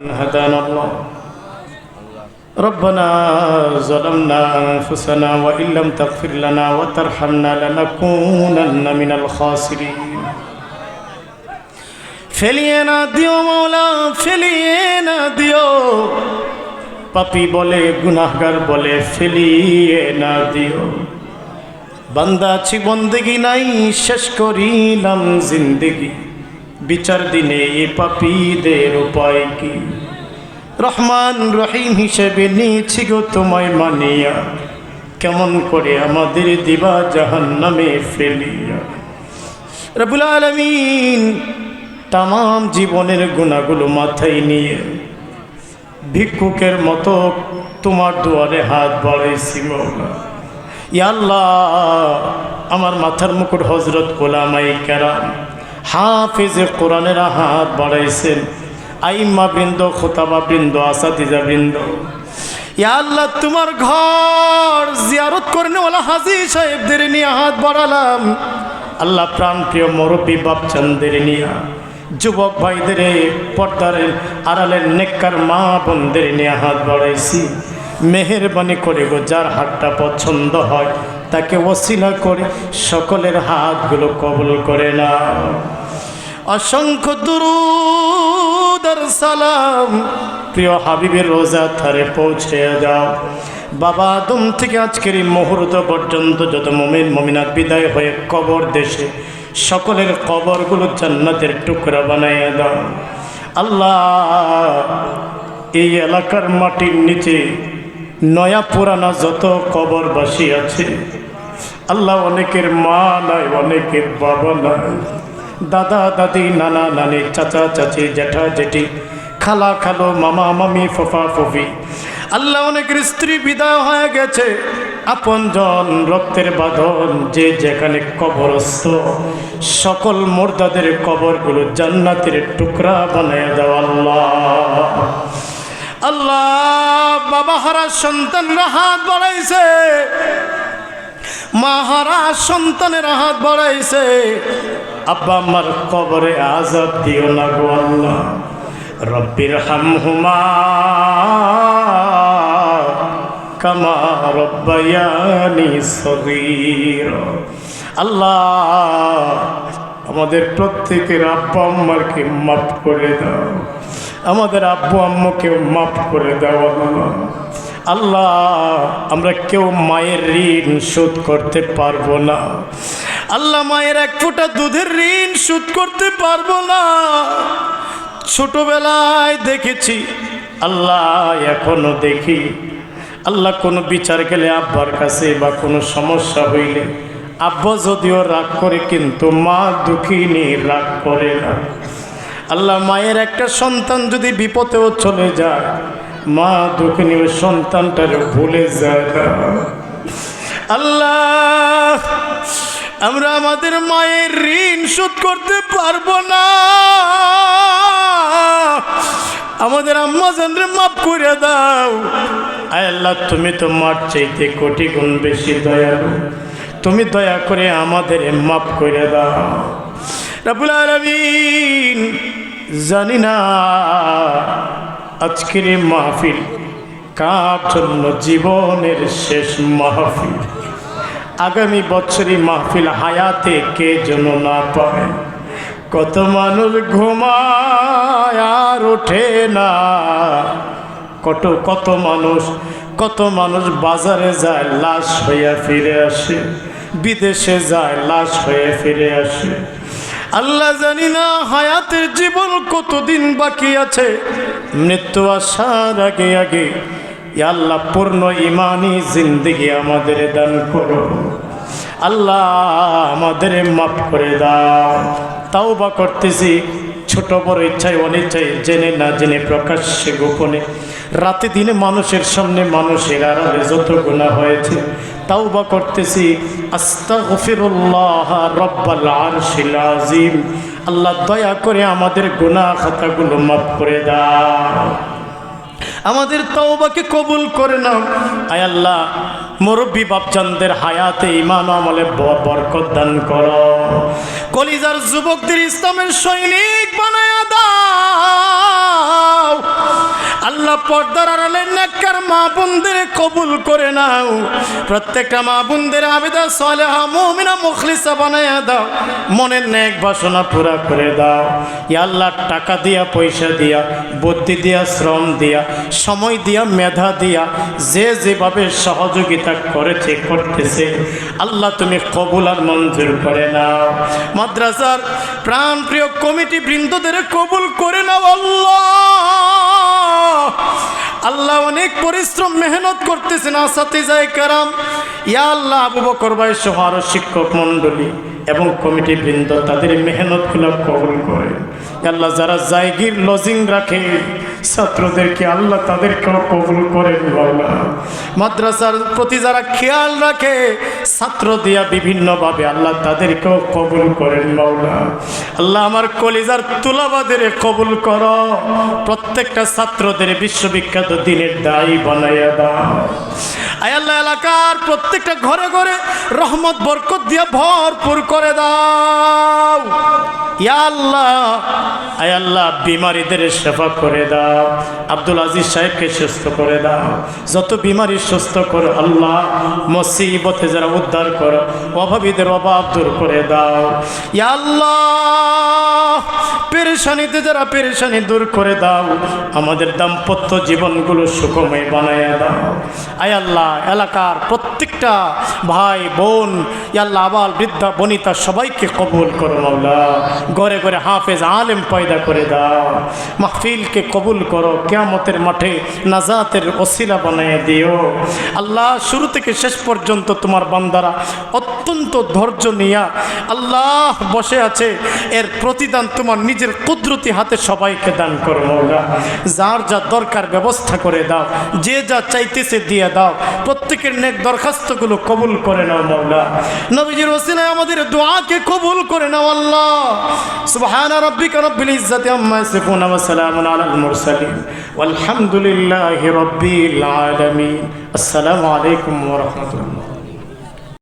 هدانا الله ربنا ظلمنا أنفسنا وإن لم تغفر لنا وترحمنا لنكونن من الخاسرين ফেলিয়ে না দিও মওলা ফেলিয়ে না দিও পাপী বলে গুনাহগার বলে ফেলিয়ে না দিও বান্দা আছি বন্দেগি নাই শেষ করিলাম জিন্দেগি বিচার দিনে এই পাপীদের উপায় কি রহমান রহিম হিসেবে নিয়েছি গো তোমায় মানিয়া কেমন করে আমাদের দিবা জাহান্নামে ফেলিয়া রব্বুল আলামিন তামাম জীবনের গুনাহগুলো মাথায় নিয়ে ভিক্ষুকের মতো তোমার দুয়ারে হাত বাড়াইছি মওলা ইয়া আল্লাহ আমার মাথার মুকুট হযরত উলামায়ে কেরাম হাফেজে কোরআনের হাত বাড়াইছেন আইম্মা বৃন্দ খোতাবা বৃন্দ আসাতিজা বৃন্দ ইয়া আল্লাহ তোমার ঘর জিয়ারত করনেওয়ালা হাজী সাহেবদের নিয়ে হাত বাড়ালাম আল্লাহ প্রাণপ্রিয় মুরব্বী বাপচানদের নিয়ে যুবক ভাইদের পর্দার আড়ালের নেককার মা বোনদের নিয়ে হাত বাড়াইছি মেহেরবানি করে গো যার হাতটা পছন্দ হয় তাকে ওসিলা করে সকলের হাতগুলো কবুল করে নাও অসংখ্য দুরূদ আর সালাম প্রিয় হাবিবের রোজা ধারে পৌঁছে যাও বাবা আদম থেকে আজকের এই মুহূর্ত পর্যন্ত যত মুমিন মুমিনাত বিদায় হয়ে কবর দেশে সকলের কবরগুলো জান্নাতের টুকরা বানাইয়া দাও আল্লাহ এই এলাকার মাটির নিচে নয়া পুরানা যত কবরবাসী আছে আল্লাহ অনেকের মা নাই অনেকের বাবা নাই দাদা দাদি নানা নানি চাচা চাচি জ্যাঠা জেঠি খালা খালো মামা মামি ফুফা ফুফি আল্লাহ অনেকের স্ত্রী বিদায় হয়ে গেছে আপনজন রক্তের বাঁধন যে যেখানে কবরস্থ সকল মুর্দাদের কবরগুলো জান্নাতের টুকরা বানায় দাও আল্লাহ আল্লাহ বাবা হারা সন্তানরা হাত বাড়াইছে মা হারা সন্তানের হাত বাড়াইছে আব্বা আমার কবরে আযাব দিও না গো আল্লাহ রব্বির হামহুমা কামা রব্বায়ানি সগীরা আল্লাহ আমাদের প্রত্যেকের আব্বা আম্মাকে মাফ করে দাও আমাদের আব্বু আম্মুকে মাফ করে দাও আল্লাহ আল্লাহ আমরা কেউ মায়ের ঋণ শোধ করতে পারবো না আল্লাহ মায়ের এক ফোঁটা দুধের ঋণ শোধ করতে পারবো না ছোটবেলায় দেখেছি আল্লাহ এখনো দেখি আল্লাহ কোনো বিচার গেলে আব্বার কাছে বা কোনো সমস্যা হইলে আব্বা যদিও রাগ করে কিন্তু মা দুঃখিনী রাগ করে না আল্লাহ মায়ের একটা সন্তান যদি বিপদেও চলে যায় মা দুঃখিনী ওই সন্তানটারে ভুলে যায় না আল্লাহ আমরা আমাদের মায়ের ঋণ শোধ করতে পারবো না আমাদের আম্মা জানরে মাফ করে দাও আয় আল্লাহ তুমি তো মার চাইতে কোটি গুণ বেশি দয়ালু তুমি দয়া করে আমাদের মাফ করে দাও রব্বুল আলামিন জানি না আজকের এই মাহফিল কার জন্য জীবনের শেষ মাহফিল আগামী বছরই মাহফিল হায়াতে কে যেন না পায় কত মানুষ ঘুমায় আর ওঠে না কত মানুষ বাজারে যায় লাশ হইয়া ফিরে আসে বিদেশে যায় লাশ হয়ে ফিরে আসে আল্লাহ জানি না হায়াতের জীবন কতদিন বাকি আছে মৃত্যু আসার আগে আগে আল্লাহ পূর্ণ ইমানি জিন্দেগি আমাদের দান করো আল্লাহ আমাদের মাফ করে দাও তাওবা করতেছি ছোট বড় ইচ্ছায় অনিচ্ছায় জেনে না জেনে প্রকাশ্যে গোপনে রাতে দিনে মানুষের সামনে মানুষের আড়ালে যত গুনাহ হয়েছে তাওবা করতেছি আস্তাগফিরুল্লাহ রব্বাল আরশিল আযীম আল্লাহ দয়া করে আমাদের গুনাহ খাতাগুলো মাফ করে দাও আমাদের তওবাকে কবুল করে নাও আয় আল্লাহ মুরব্বী বাপজানদের হায়াতে ঈমান ও আমলে বরকত দান করো কলিজার যুবকদের ইসলামের সৈনিক বানায়া দাও আল্লাহ পর্দার আড়ালে নেককার মা বোনদের কবুল করে নাও, প্রত্যেকটা মা বোনদের আবেদা সালেহা মুমিনা মুখলিসা বানায়া দাও, মনের নেক বাসনা পুরা করে দাও। ইয়া আল্লাহ টাকা দিয়া, পয়সা দিয়া, বুদ্ধি দিয়া, শ্রম দিয়া, সময় দিয়া, মেধা দিয়া যে যেভাবে সহযোগিতা করেছে করতেছে আল্লাহ তুমি কবুল আর মঞ্জুর করে নাও। মাদ্রাসার প্রাণপ্রিয় কমিটি বৃন্দদের কবুল করে নাও আল্লাহ। আল্লাহ অনেক পরিশ্রম মেহনত করতেছেন আসাতিজায়ে কেরাম, ইয়া আল্লাহ আবু বকর ভাই সহ আরো শিক্ষক মণ্ডলী এবং কমিটি বৃন্দ তাদের মেহনতগুলো কবুল করে। আল্লাহ যারা জায়গির লজিং রাখে ছাত্রদেরকে আল্লাহ তাদেরকেও কবুল করেন মাওলা। মাদ্রাসার প্রতি যারা খেয়াল রাখে ছাত্র দিয়া বিভিন্নভাবে আল্লাহ তাদেরকেও কবুল করেন মাওলা। আল্লাহ আমার কলিজার তুলাবাদের কবুল করো, প্রত্যেকটা ছাত্রদের বিশ্ববিখ্যাত দিনের দায়ী বানাইয়া দাও। আয় আল্লাহ এলাকার প্রত্যেকটা ঘরে ঘরে রহমত বরকত দিয়া ভরপুর করে দাও। ইয়া আল্লাহ, আয় আল্লাহ বিমারীদের সেবা করে দাও। আব্দুল আজিজ সাহেবকে সুস্থ করে দাও, যত বিমারি সুস্থ করো আল্লাহ। মুসিবতে যারা উদ্ধার করো, অভাবীদের অভাব দূর করে দাও। ইয়া আল্লাহ পেরেশানিতে যারা পেরেশানি দূর করে দাও, আমাদের দাম্পত্য জীবনগুলো সুখময় বানাইয়া দাও। আয় আল্লাহ এলাকার প্রত্যেকটা ভাই বোন, ইয়া আল্লাহ আবাল বৃদ্ধা বনিতা সবাইকে কবুল করো মাওলা। ঘরে ঘরে হাফেজ আলেম পয়দা করে দাও। মাহফিলকে কবুল করো, কিয়ামতের মাঠে নাজাতের ওসিলা বানিয়ে দিও আল্লাহ। শুরু থেকে শেষ পর্যন্ত তোমার বান্দারা অত্যন্ত ধৈর্য নিয়া আল্লাহ বসে আছে, এর প্রতিদান তোমার নিজের কুদরতি হাতে সবাইকে দান করো মাওলা। যার যা দরকার ব্যবস্থা করে দাও, যে যা চাইতেছে দিয়ে দাও। প্রত্যেকের নেক দরখাস্তগুলো কবুল করে নাও মাওলা। নবীজির ওসিলায় আমাদের দোয়াকে কবুল করে নাও আল্লাহ। সুবহান রাব্বিকা রাব্বিল ইজ্জাতি আম্মা ইয়াসিফুন ওয়া সালামুন আলাল মুরসালিন ওয়ালহামদুলিল্লাহি রাব্বিল আলামিন। আসসালামু আলাইকুম ওয়া রাহমাতুল্লাহ।